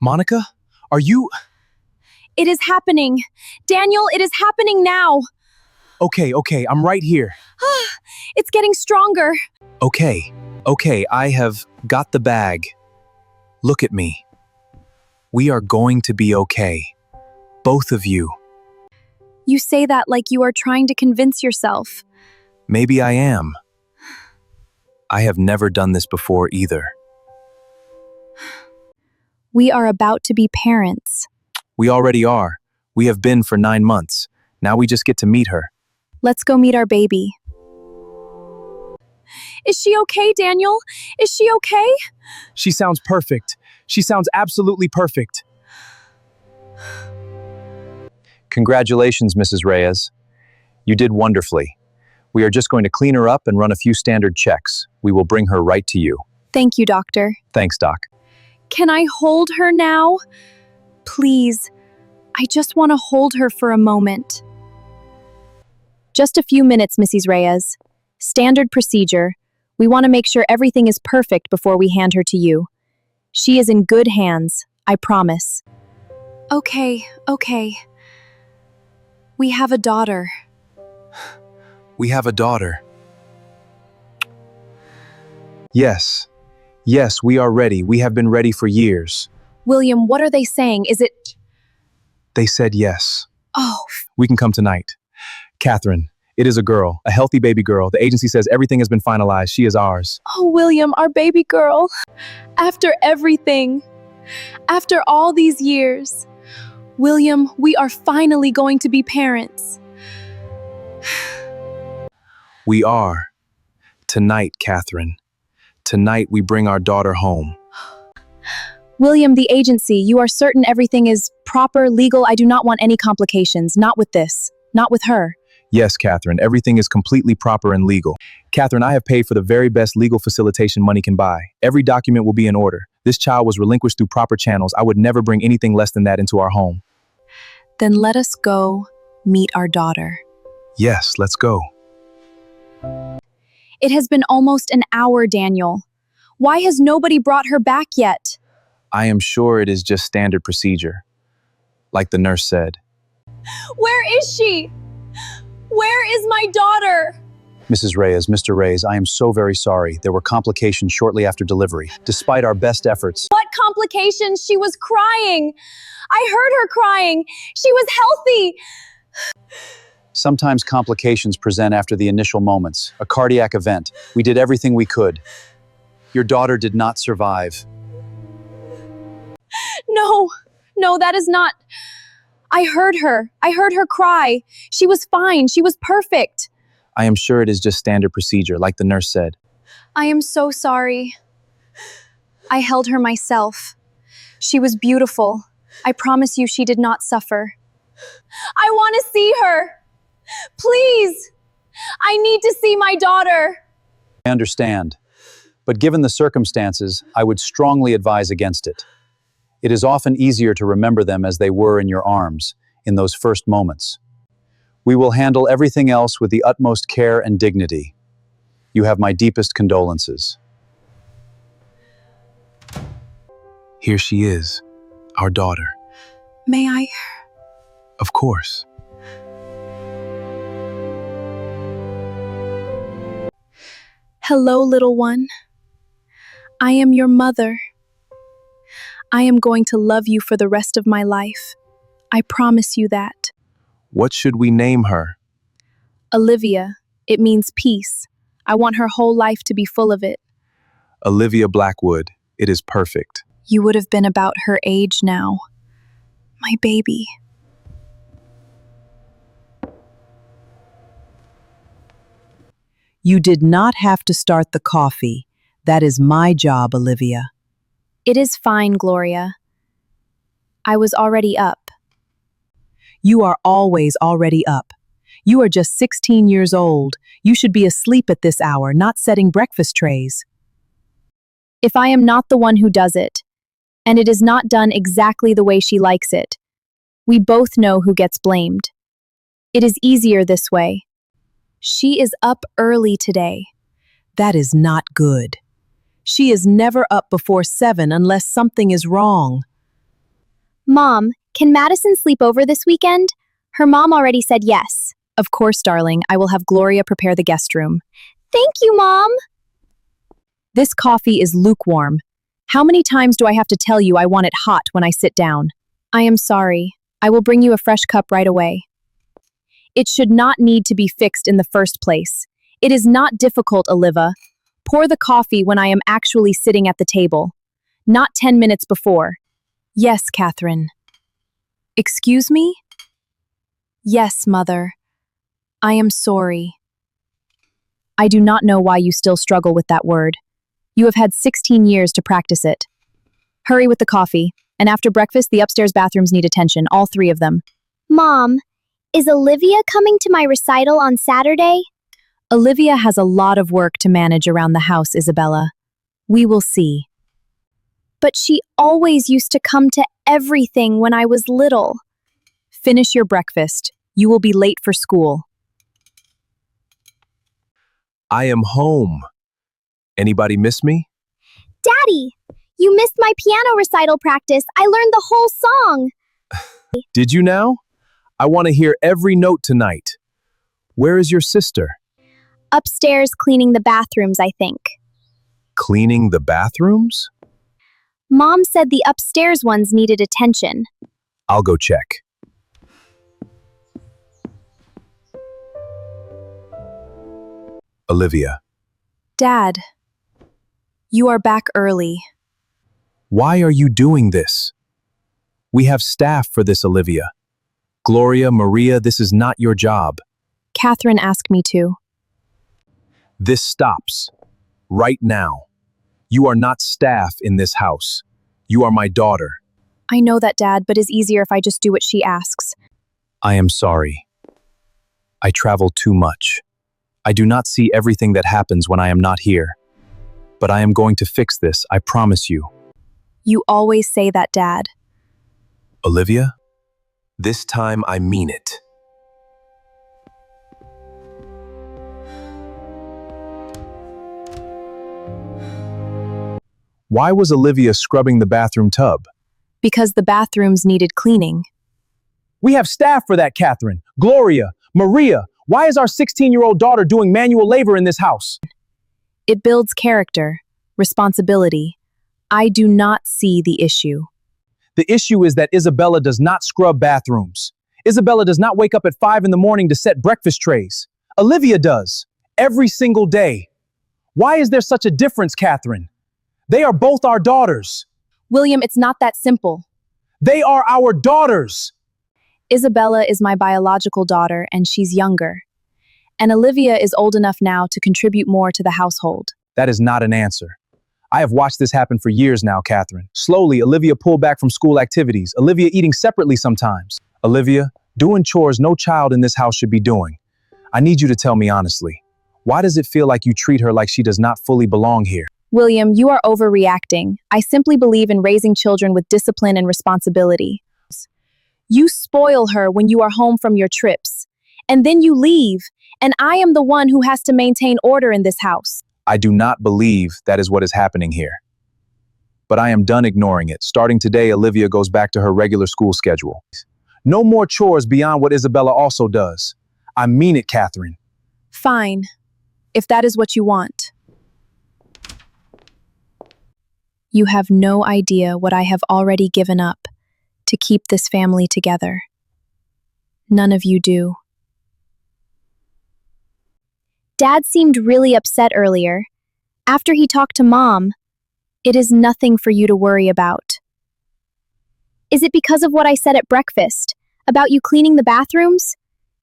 Monica, are you... It is happening. Daniel, it is happening now. Okay, I'm right here. It's getting stronger. Okay, I have got the bag. Look at me. We are going to be okay. Both of you. You say that like you are trying to convince yourself. Maybe I am. I have never done this before either. We are about to be parents. We already are. We have been for 9 months. Now we just get to meet her. Let's go meet our baby. Is she okay, Daniel? Is she okay? She sounds perfect. She sounds absolutely perfect. Congratulations, Mrs. Reyes. You did wonderfully. We are just going to clean her up and run a few standard checks. We will bring her right to you. Thank you, doctor. Thanks, Doc. Can I hold her now? Please. I just want to hold her for a moment. Just a few minutes, Mrs. Reyes. Standard procedure. We want to make sure everything is perfect before we hand her to you. She is in good hands, I promise. Okay. We have a daughter. We have a daughter. Yes, we are ready. We have been ready for years. William, what are they saying? Is it... They said yes. Oh, We can come tonight. Catherine, it is a girl, a healthy baby girl. The agency says everything has been finalized. She is ours. William, our baby girl. After everything. After all these years. William, we are finally going to be parents. We are. Tonight, Catherine. Tonight we bring our daughter home. William, the agency, you are certain everything is proper, legal? I do not want any complications. Not with this. Not with her. Yes, Catherine, everything is completely proper and legal. Catherine, I have paid for the very best legal facilitation money can buy. Every document will be in order. This child was relinquished through proper channels. I would never bring anything less than that into our home. Then let us go meet our daughter. Yes, let's go. It has been almost an hour, Daniel. Why has nobody brought her back yet? I am sure it is just standard procedure. Like the nurse said. Where is she? Where is my daughter? Mrs. Reyes, Mr. Reyes, I am so very sorry. There were complications shortly after delivery. Despite our best efforts, What complications? She was crying. I heard her crying. She was healthy. sometimes complications present after the initial moments. A cardiac event. We did everything we could. Your daughter did not survive. No, that is not... I heard her. I heard her cry. She was fine. She was perfect. I am sure it is just standard procedure, like the nurse said. I am so sorry. I held her myself. She was beautiful. I promise you she did not suffer. I want to see her. Please. I need to see my daughter. I understand. But given the circumstances, I would strongly advise against it. It is often easier to remember them as they were in your arms, in those first moments. We will handle everything else with the utmost care and dignity. You have my deepest condolences. Here she is, our daughter. May I? Of course. Hello, little one. I am your mother. I am going to love you for the rest of my life. I promise you that. What should we name her? Olivia. It means peace. I want her whole life to be full of it. Olivia Blackwood. It is perfect. You would have been about her age now. My baby. You did not have to start the coffee. That is my job, Olivia. It is fine, Gloria. I was already up. You are always already up. You are just 16 years old. You should be asleep at this hour, not setting breakfast trays. If I am not the one who does it, and it is not done exactly the way she likes it, we both know who gets blamed. It is easier this way. She is up early today. That is not good. She is never up before 7 unless something is wrong. Mom, can Madison sleep over this weekend? Her mom already said yes. Of course, darling, I will have Gloria prepare the guest room. Thank you, Mom. This coffee is lukewarm. How many times do I have to tell you I want it hot when I sit down? I am sorry. I will bring you a fresh cup right away. It should not need to be fixed in the first place. It is not difficult, Oliva. Pour the coffee when I am actually sitting at the table, not 10 minutes before. Yes, Catherine. Excuse me? Yes, Mother. I am sorry. I do not know why you still struggle with that word. You have had 16 years to practice it. Hurry with the coffee, and after breakfast, the upstairs bathrooms need attention, all three of them. Mom, is Olivia coming to my recital on Saturday? Olivia has a lot of work to manage around the house, Isabella. We will see. But she always used to come to everything when I was little. Finish your breakfast. You will be late for school. I am home. Anybody miss me? Daddy, you missed my piano recital practice. I learned the whole song. Did you now? I want to hear every note tonight. Where is your sister? Upstairs cleaning the bathrooms, I think. Cleaning the bathrooms? Mom said the upstairs ones needed attention. I'll go check. Olivia. Dad, you are back early. Why are you doing this? We have staff for this, Olivia. Gloria, Maria, this is not your job. Catherine asked me to. This stops. Right now. You are not staff in this house. You are my daughter. I know that, Dad, but it's easier if I just do what she asks. I am sorry. I travel too much. I do not see everything that happens when I am not here. But I am going to fix this, I promise you. You always say that, Dad. Olivia, this time I mean it. Why was Olivia scrubbing the bathroom tub? Because the bathrooms needed cleaning. We have staff for that, Catherine. Gloria, Maria, why is our 16-year-old daughter doing manual labor in this house? It builds character, responsibility. I do not see the issue. The issue is that Isabella does not scrub bathrooms. Isabella does not wake up at 5 in the morning to set breakfast trays. Olivia does, every single day. Why is there such a difference, Catherine? They are both our daughters. William, it's not that simple. They are our daughters. Isabella is my biological daughter, and she's younger. And Olivia is old enough now to contribute more to the household. That is not an answer. I have watched this happen for years now, Catherine. Slowly, Olivia pulled back from school activities. Olivia eating separately sometimes. Olivia, doing chores no child in this house should be doing. I need you to tell me honestly. Why does it feel like you treat her like she does not fully belong here? William, you are overreacting. I simply believe in raising children with discipline and responsibility. You spoil her when you are home from your trips, and then you leave, and I am the one who has to maintain order in this house. I do not believe that is what is happening here. But I am done ignoring it. Starting today, Olivia goes back to her regular school schedule. No more chores beyond what Isabella also does. I mean it, Catherine. Fine, if that is what you want. You have no idea what I have already given up to keep this family together. None of you do. Dad seemed really upset earlier. After he talked to Mom, it is nothing for you to worry about. Is it because of what I said at breakfast, about you cleaning the bathrooms?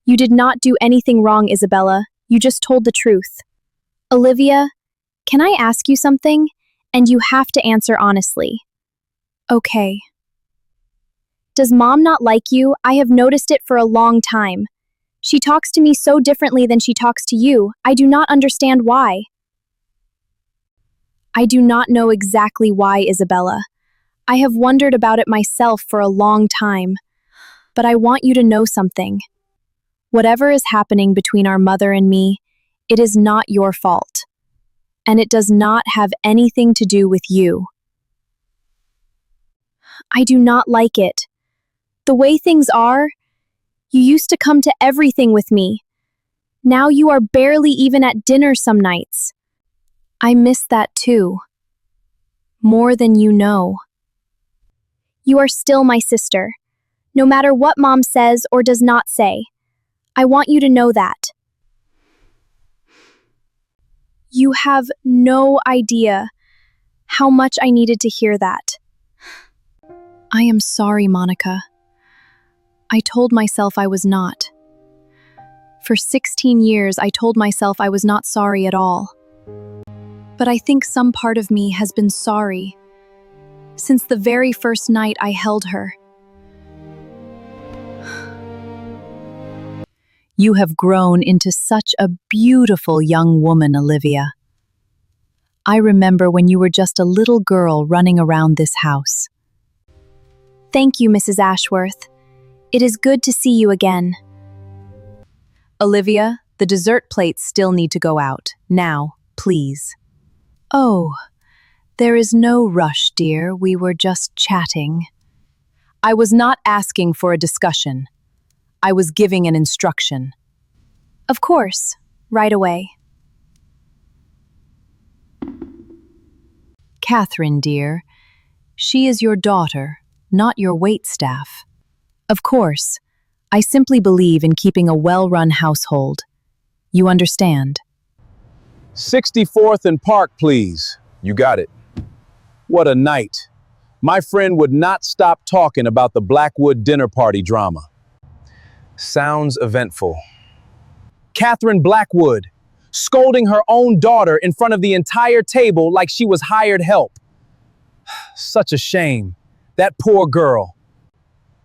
You did not do anything wrong, Isabella. You just told the truth. Olivia, can I ask you something? And you have to answer honestly. Okay. Does Mom not like you? I have noticed it for a long time. She talks to me so differently than she talks to you. I do not understand why. I do not know exactly why, Isabella. I have wondered about it myself for a long time. But I want you to know something. Whatever is happening between our mother and me, it is not your fault. And it does not have anything to do with you. I do not like it. The way things are, you used to come to everything with me. Now you are barely even at dinner some nights. I miss that too. More than you know. You are still my sister, no matter what Mom says or does not say. I want you to know that. You have no idea how much I needed to hear that. I am sorry, Monica. I told myself I was not. For 16 years, I told myself I was not sorry at all. But I think some part of me has been sorry since the very first night I held her. You have grown into such a beautiful young woman, Olivia. I remember when you were just a little girl running around this house. Thank you, Mrs. Ashworth. It is good to see you again. Olivia, the dessert plates still need to go out. Now, please. Oh, there is no rush, dear. We were just chatting. I was not asking for a discussion. I was giving an instruction. Of course, right away. Catherine, dear, she is your daughter, not your waitstaff. Of course, I simply believe in keeping a well-run household. You understand? 64th and Park, please. You got it. What a night. My friend would not stop talking about the Blackwood dinner party drama. Sounds eventful. Catherine Blackwood, scolding her own daughter in front of the entire table like she was hired help. Such a shame. That poor girl.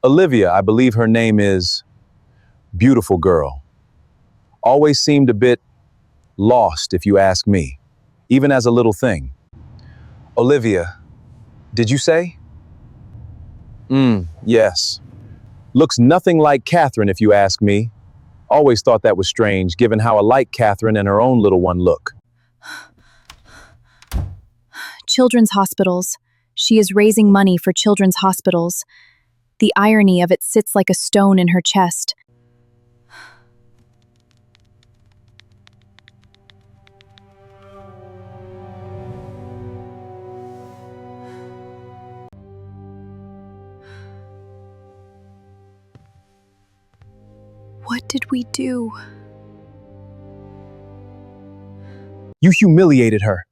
Olivia, I believe her name is. Beautiful girl. Always seemed a bit lost, if you ask me, even as a little thing. Olivia, did you say? Yes. Looks nothing like Catherine, if you ask me. Always thought that was strange, given how alike Catherine and her own little one look. Children's hospitals. She is raising money for children's hospitals. The irony of it sits like a stone in her chest. What did we do? You humiliated her.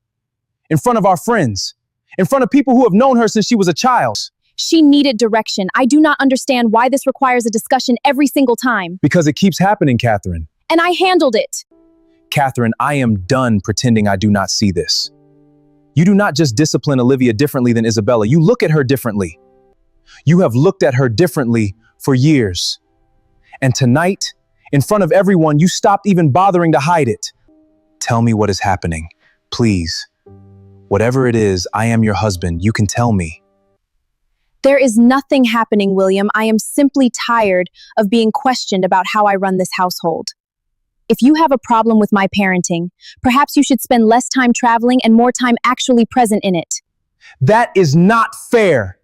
In front of our friends. In front of people who have known her since she was a child. She needed direction. I do not understand why this requires a discussion every single time. Because it keeps happening, Catherine. And I handled it. Catherine, I am done pretending I do not see this. You do not just discipline Olivia differently than Isabella. You look at her differently. You have looked at her differently for years. And tonight, in front of everyone, you stopped even bothering to hide it. Tell me what is happening, please. Whatever it is, I am your husband. You can tell me. There is nothing happening, William. I am simply tired of being questioned about how I run this household. If you have a problem with my parenting, perhaps you should spend less time traveling and more time actually present in it. That is not fair.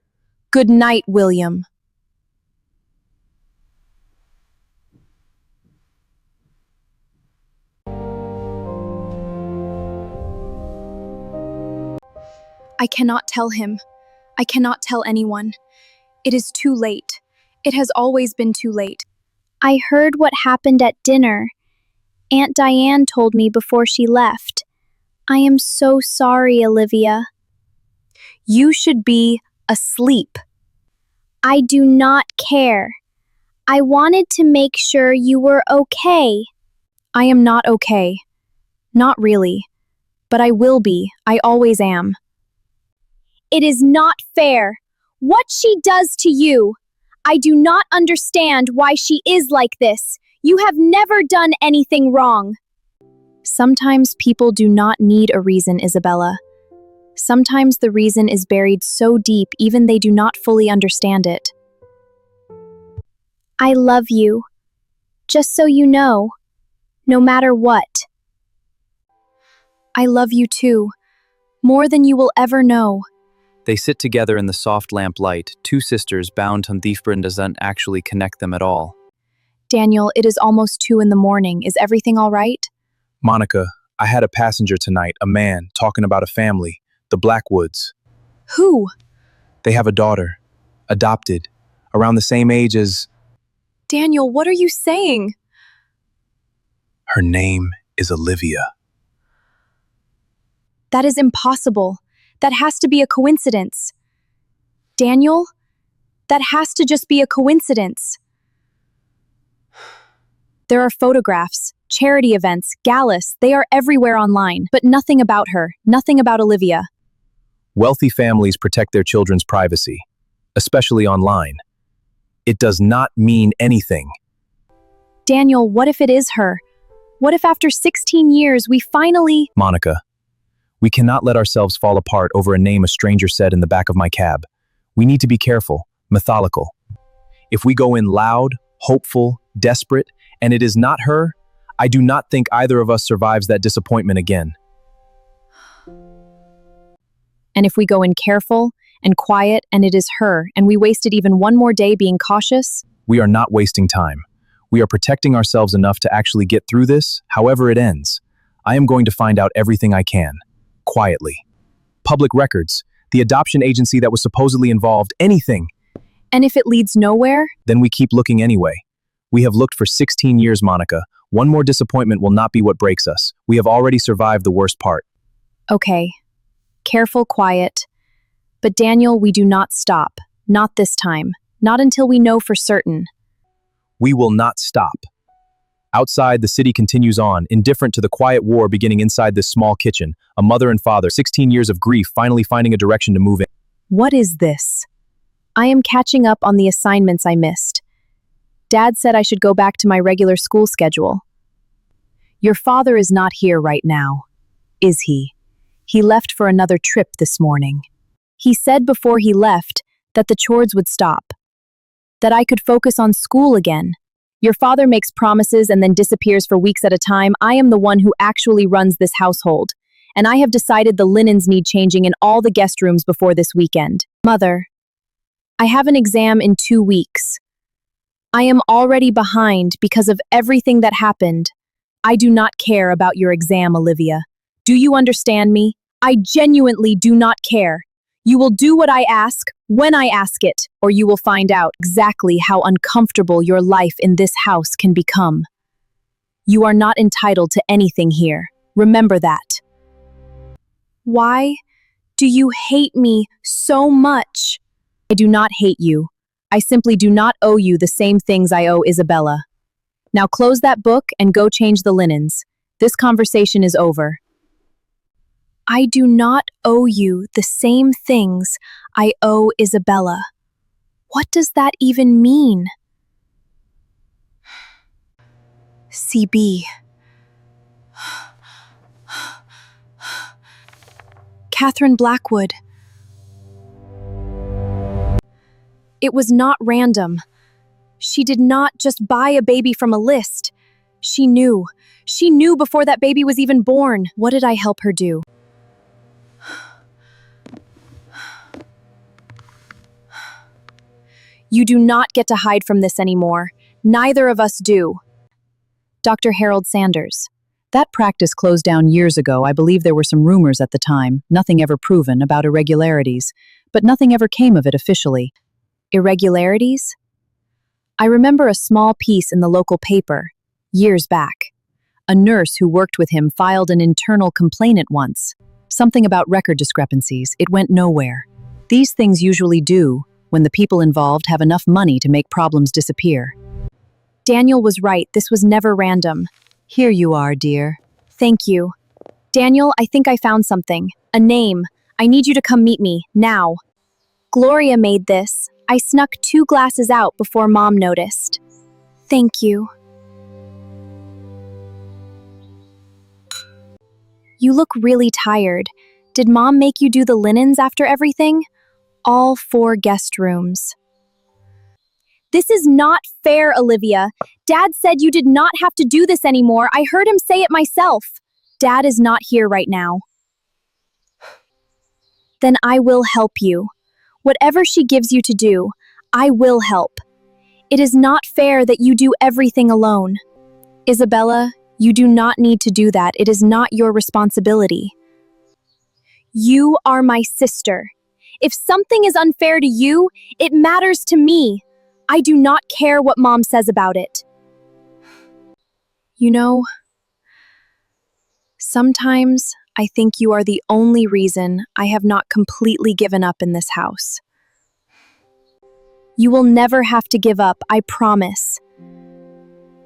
Good night, William. I cannot tell him. I cannot tell anyone. It is too late. It has always been too late. I heard what happened at dinner. Aunt Diane told me before she left. I am so sorry, Olivia. You should be asleep. I do not care. I wanted to make sure you were okay. I am not okay. Not really. But I will be. I always am. It is not fair. What she does to you. I do not understand why she is like this. You have never done anything wrong. Sometimes people do not need a reason, Isabella. Sometimes the reason is buried so deep even they do not fully understand it. I love you. Just so you know. No matter what. I love you too. More than you will ever know. They sit together in the soft lamplight, two sisters bound to Thiefbrand doesn't actually connect them at all. Daniel, it is almost 2 in the morning. Is everything all right? Monica, I had a passenger tonight, a man, talking about a family, the Blackwoods. Who? They have a daughter, adopted, around the same age as... Daniel, what are you saying? Her name is Olivia. That is impossible. That has to be a coincidence. Daniel, that has to just be a coincidence. There are photographs, charity events, galas, they are everywhere online, but nothing about her, nothing about Olivia. Wealthy families protect their children's privacy, especially online. It does not mean anything. Daniel, what if it is her? What if after 16 years we finally... Monica, we cannot let ourselves fall apart over a name a stranger said in the back of my cab. We need to be careful, methodical. If we go in loud, hopeful, desperate, and it is not her, I do not think either of us survives that disappointment again. And if we go in careful and quiet and it is her, and we wasted even one more day being cautious? We are not wasting time. We are protecting ourselves enough to actually get through this, however it ends. I am going to find out everything I can. Quietly. Public records, the adoption agency that was supposedly involved, anything. And if it leads nowhere? Then we keep looking anyway. We have looked for 16 years, Monica. One more disappointment will not be what breaks us. We have already survived the worst part. Okay. Careful, quiet. But Daniel, we do not stop. Not this time. Not until we know for certain. We will not stop. Outside, the city continues on, indifferent to the quiet war beginning inside this small kitchen. A mother and father, 16 years of grief, finally finding a direction to move in. What is this? I am catching up on the assignments I missed. Dad said I should go back to my regular school schedule. Your father is not here right now, is he? He left for another trip this morning. He said before he left that the chores would stop, that I could focus on school again. Your father makes promises and then disappears for weeks at a time. I am the one who actually runs this household, and I have decided the linens need changing in all the guest rooms before this weekend. Mother, I have an exam in 2 weeks. I am already behind because of everything that happened. I do not care about your exam, Olivia. Do you understand me? I genuinely do not care. You will do what I ask, when I ask it, or you will find out exactly how uncomfortable your life in this house can become. You are not entitled to anything here. Remember that. Why do you hate me so much? I do not hate you. I simply do not owe you the same things I owe Isabella. Now close that book and go change the linens. This conversation is over. I do not owe you the same things I owe Isabella. What does that even mean? CB. Catherine Blackwood. It was not random. She did not just buy a baby from a list. She knew. She knew before that baby was even born. What did I help her do? You do not get to hide from this anymore. Neither of us do. Dr. Harold Sanders. That practice closed down years ago. I believe there were some rumors at the time, nothing ever proven, about irregularities, but nothing ever came of it officially. Irregularities? I remember a small piece in the local paper, years back. A nurse who worked with him filed an internal complaint once. Something about record discrepancies. It went nowhere. These things usually do when the people involved have enough money to make problems disappear. Daniel was right. This was never random. Here you are, dear. Thank you. Daniel, I think I found something. A name. I need you to come meet me, now. Gloria made this. I snuck 2 glasses out before Mom noticed. Thank you. You look really tired. Did Mom make you do the linens after everything? All 4 guest rooms. This is not fair, Olivia. Dad said you did not have to do this anymore. I heard him say it myself. Dad is not here right now. Then I will help you. Whatever she gives you to do, I will help. It is not fair that you do everything alone. Isabella, you do not need to do that. It is not your responsibility. You are my sister. If something is unfair to you, it matters to me. I do not care what Mom says about it. You know, sometimes I think you are the only reason I have not completely given up in this house. You will never have to give up, I promise.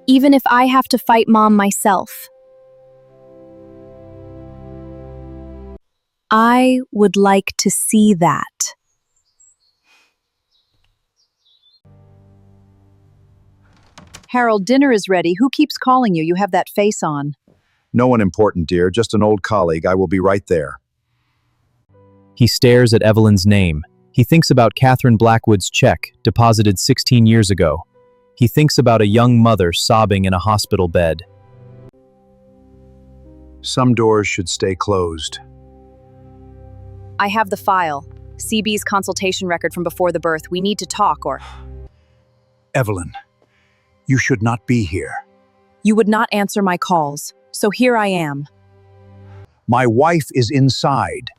Even if I have to fight Mom myself. I would like to see that. Harold, dinner is ready. Who keeps calling you? You have that face on. No one important, dear, just an old colleague. I will be right there. He stares at Evelyn's name. He thinks about Catherine Blackwood's check, deposited 16 years ago. He thinks about a young mother sobbing in a hospital bed. Some doors should stay closed. I have the file. CB's consultation record from before the birth. We need to talk or... Evelyn, you should not be here. You would not answer my calls. So here I am. My wife is inside.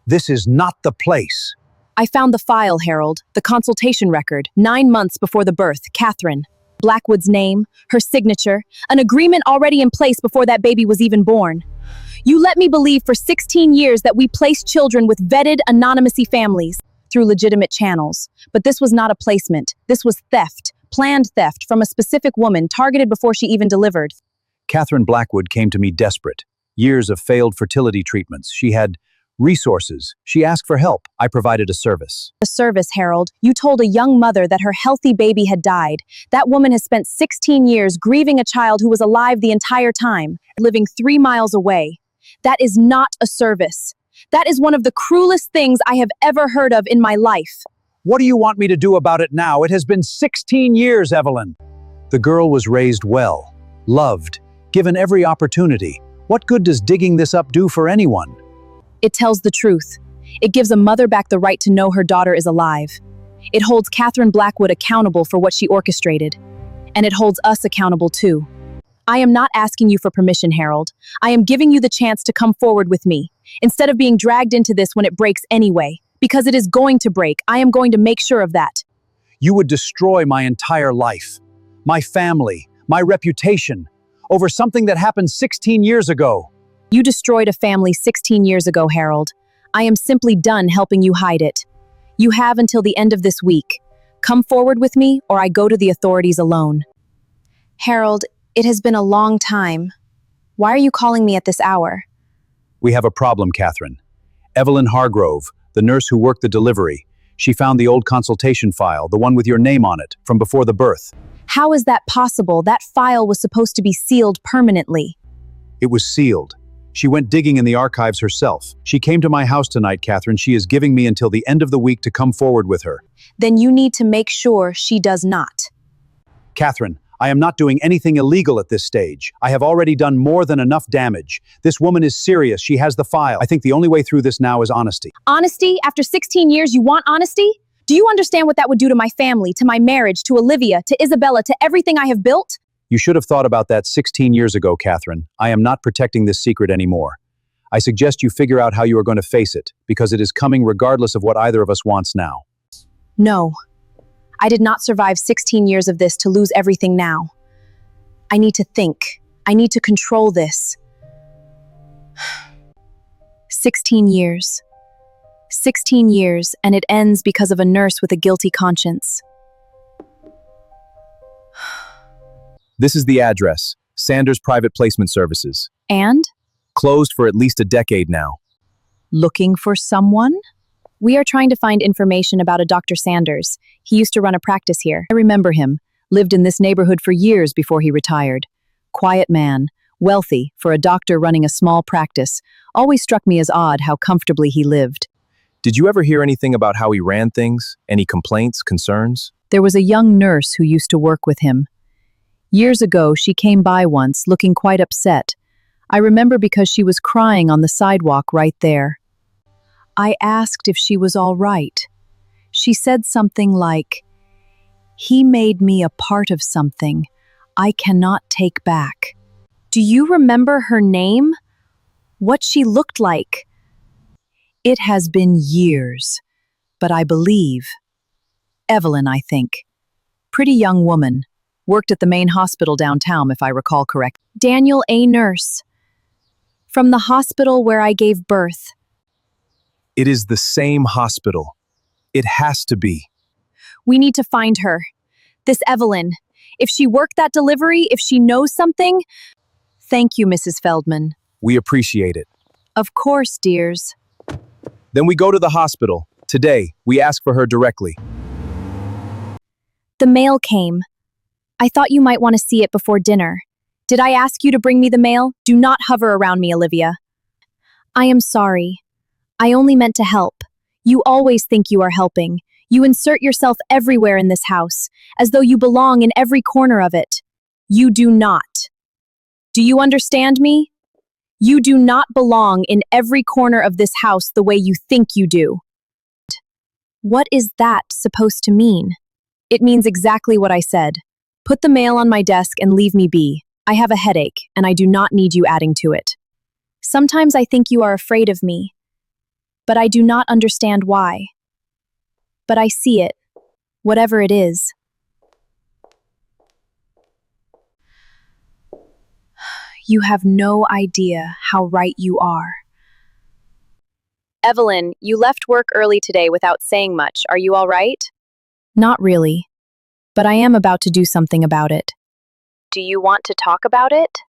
This is not the place. I found the file, Harold. The consultation record. 9 months before the birth. Catherine. Blackwood's name. Her signature. An agreement already in place before that baby was even born. You let me believe for 16 years that we placed children with vetted, anonymous families through legitimate channels. But this was not a placement. This was theft. Planned theft from a specific woman targeted before she even delivered. Catherine Blackwood came to me desperate. Years of failed fertility treatments. She had resources. She asked for help. I provided a service. A service, Harold. You told a young mother that her healthy baby had died. That woman has spent 16 years grieving a child who was alive the entire time, living 3 miles away. That is not a service. That is one of the cruelest things I have ever heard of in my life. What do you want me to do about it now? It has been 16 years, Evelyn. The girl was raised well, loved, given every opportunity. What good does digging this up do for anyone? It tells the truth. It gives a mother back the right to know her daughter is alive. It holds Catherine Blackwood accountable for what she orchestrated. And it holds us accountable too. I am not asking you for permission, Harold. I am giving you the chance to come forward with me, instead of being dragged into this when it breaks anyway. Because it is going to break. I am going to make sure of that. You would destroy my entire life, my family, my reputation, over something that happened 16 years ago. You destroyed a family 16 years ago, Harold. I am simply done helping you hide it. You have until the end of this week. Come forward with me, or I go to the authorities alone. Harold, it has been a long time. Why are you calling me at this hour? We have a problem, Catherine. Evelyn Hargrove, the nurse who worked the delivery, she found the old consultation file, the one with your name on it, from before the birth. How is that possible? That file was supposed to be sealed permanently. It was sealed. She went digging in the archives herself. She came to my house tonight, Catherine. She is giving me until the end of the week to come forward with her. Then you need to make sure she does not. Catherine, I am not doing anything illegal at this stage. I have already done more than enough damage. This woman is serious. She has the file. I think the only way through this now is honesty. Honesty? After 16 years, you want honesty? Do you understand what that would do to my family, to my marriage, to Olivia, to Isabella, to everything I have built? You should have thought about that 16 years ago, Catherine. I am not protecting this secret anymore. I suggest you figure out how you are going to face it, because it is coming regardless of what either of us wants now. No. I did not survive 16 years of this to lose everything now. I need to think. I need to control this. 16 years. 16 years, and it ends because of a nurse with a guilty conscience. This is the address, Sanders Private Placement Services. And? Closed for at least a decade now. Looking for someone? We are trying to find information about a Dr. Sanders. He used to run a practice here. I remember him. Lived in this neighborhood for years before he retired. Quiet man, wealthy, for a doctor running a small practice. Always struck me as odd how comfortably he lived. Did you ever hear anything about how he ran things? Any complaints, concerns? There was a young nurse who used to work with him. Years ago, she came by once, looking quite upset. I remember because she was crying on the sidewalk right there. I asked if she was all right. She said something like, "He made me a part of something I cannot take back." Do you remember her name? What she looked like? It has been years, but I believe. Evelyn, I think. Pretty young woman. Worked at the main hospital downtown, if I recall correct. Daniel, a nurse. From the hospital where I gave birth. It is the same hospital. It has to be. We need to find her. This Evelyn. If she worked that delivery, if she knows something. Thank you, Mrs. Feldman. We appreciate it. Of course, dears. Then we go to the hospital. Today, we ask for her directly. The mail came. I thought you might want to see it before dinner. Did I ask you to bring me the mail? Do not hover around me, Olivia. I am sorry. I only meant to help. You always think you are helping. You insert yourself everywhere in this house, as though you belong in every corner of it. You do not. Do you understand me? You do not belong in every corner of this house the way you think you do. What is that supposed to mean? It means exactly what I said. Put the mail on my desk and leave me be. I have a headache, and I do not need you adding to it. Sometimes I think you are afraid of me, but I do not understand why. But I see it, whatever it is. You have no idea how right you are. Evelyn, you left work early today without saying much. Are you all right? Not really, but I am about to do something about it. Do you want to talk about it?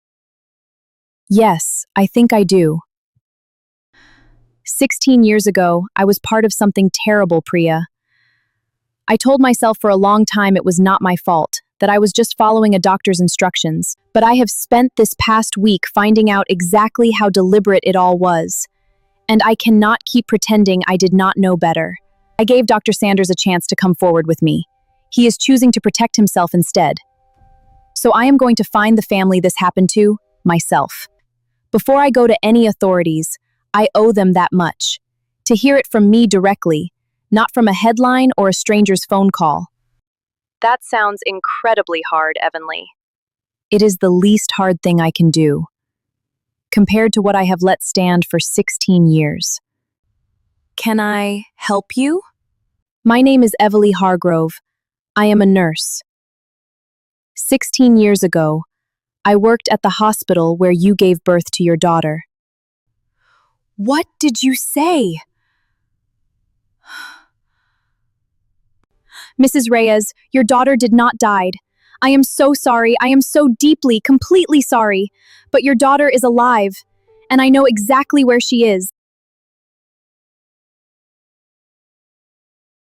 Yes, I think I do. 16 years ago, I was part of something terrible, Priya. I told myself for a long time it was not my fault, that I was just following a doctor's instructions, but I have spent this past week finding out exactly how deliberate it all was. And I cannot keep pretending I did not know better. I gave Dr. Sanders a chance to come forward with me. He is choosing to protect himself instead. So I am going to find the family this happened to, myself. Before I go to any authorities, I owe them that much. To hear it from me directly, not from a headline or a stranger's phone call. That sounds incredibly hard, Evanly. It is the least hard thing I can do, compared to what I have let stand for 16 years. Can I help you? My name is Everly Hargrove. I am a nurse. 16 years ago, I worked at the hospital where you gave birth to your daughter. What did you say? Mrs. Reyes, your daughter did not die. I am so sorry. I am so deeply, completely sorry. But your daughter is alive, and I know exactly where she is.